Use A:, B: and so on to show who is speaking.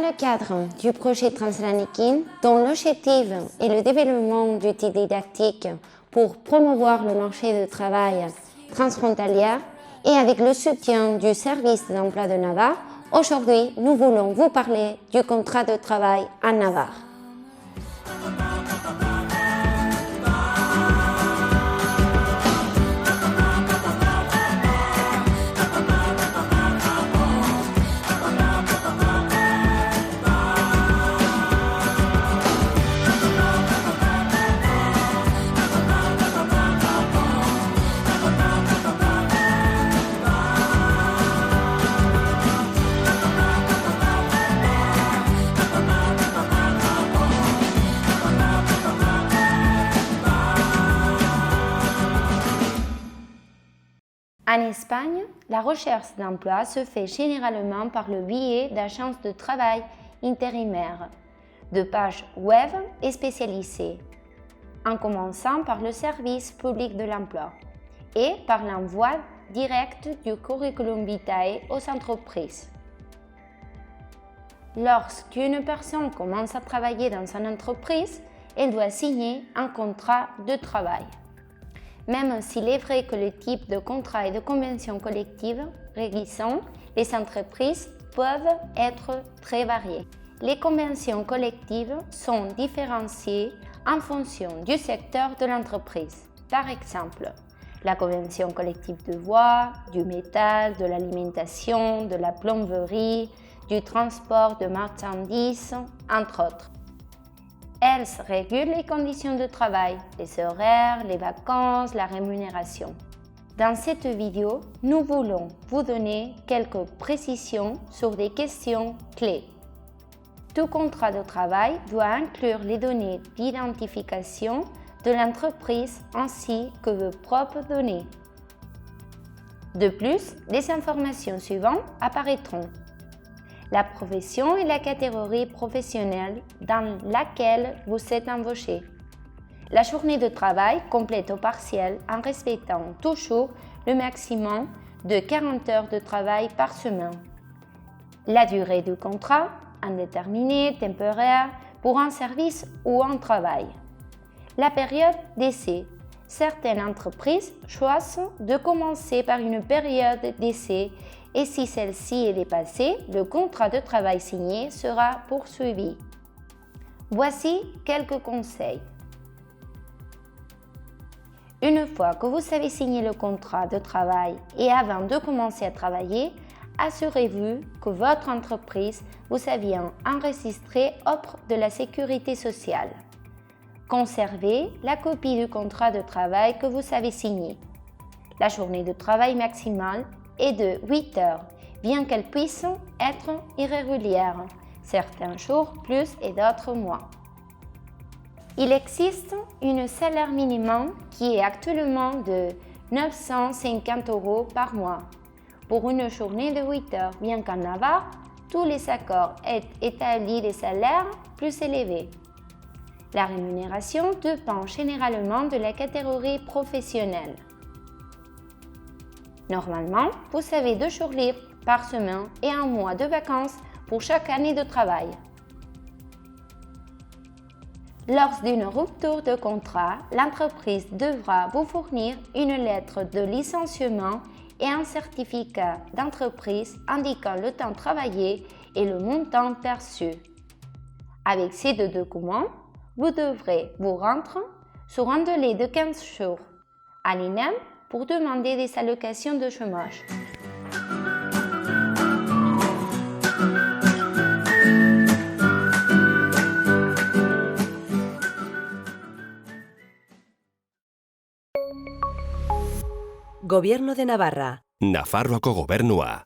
A: le cadre du projet Translanikin, dont l'objectif est le développement d'outils didactiques pour promouvoir le marché du travail transfrontalier et avec le soutien du service d'emploi de Navarre, aujourd'hui, nous voulons vous parler du contrat de travail en Navarre. En Espagne, la recherche d'emploi se fait généralement par le biais d'agences de travail intérimaires, de pages web et spécialisées, en commençant par le service public de l'emploi et par l'envoi direct du curriculum vitae aux entreprises. Lorsqu'une personne commence à travailler dans une entreprise, elle doit signer un contrat de travail. Même s'il est vrai que les types de contrats et de conventions collectives régissant les entreprises peuvent être très variés. Les conventions collectives sont différenciées en fonction du secteur de l'entreprise. Par exemple, la convention collective de bois, du métal, de l'alimentation, de la plomberie, du transport de marchandises, entre autres. Elles régulent les conditions de travail, les horaires, les vacances, la rémunération. Dans cette vidéo, nous voulons vous donner quelques précisions sur des questions clés. Tout contrat de travail doit inclure les données d'identification de l'entreprise ainsi que vos propres données. De plus, les informations suivantes apparaîtront. La profession et la catégorie professionnelle dans laquelle vous êtes embauché. La journée de travail complète ou partielle en respectant toujours le maximum de 40 heures de travail par semaine. La durée du contrat, indéterminé, temporaire, pour un service ou un travail. La période d'essai. Certaines entreprises choisissent de commencer par une période d'essai et si celle-ci est dépassée, le contrat de travail signé sera poursuivi. Voici quelques conseils. Une fois que vous avez signé le contrat de travail et avant de commencer à travailler, assurez-vous que votre entreprise vous a bien enregistré auprès de la sécurité sociale. Conservez la copie du contrat de travail que vous avez signé. La journée de travail maximale est de 8 heures, bien qu'elle puisse être irrégulière, certains jours plus et d'autres moins. Il existe un salaire minimum qui est actuellement de 950 € par mois pour une journée de 8 heures, bien qu'en Navarre, tous les accords aient établi des salaires plus élevés. La rémunération dépend généralement de la catégorie professionnelle. Normalement, vous avez 2 jours libres par semaine et un mois de vacances pour chaque année de travail. Lors d'une rupture de contrat, l'entreprise devra vous fournir une lettre de licenciement et un certificat d'entreprise indiquant le temps travaillé et le montant perçu. Avec ces 2 documents, vous devrez vous rendre sur un délai de 15 jours à l'INEM pour demander des allocations de chômage.
B: Gobierno de Navarra.
C: Nafarroako gobernua.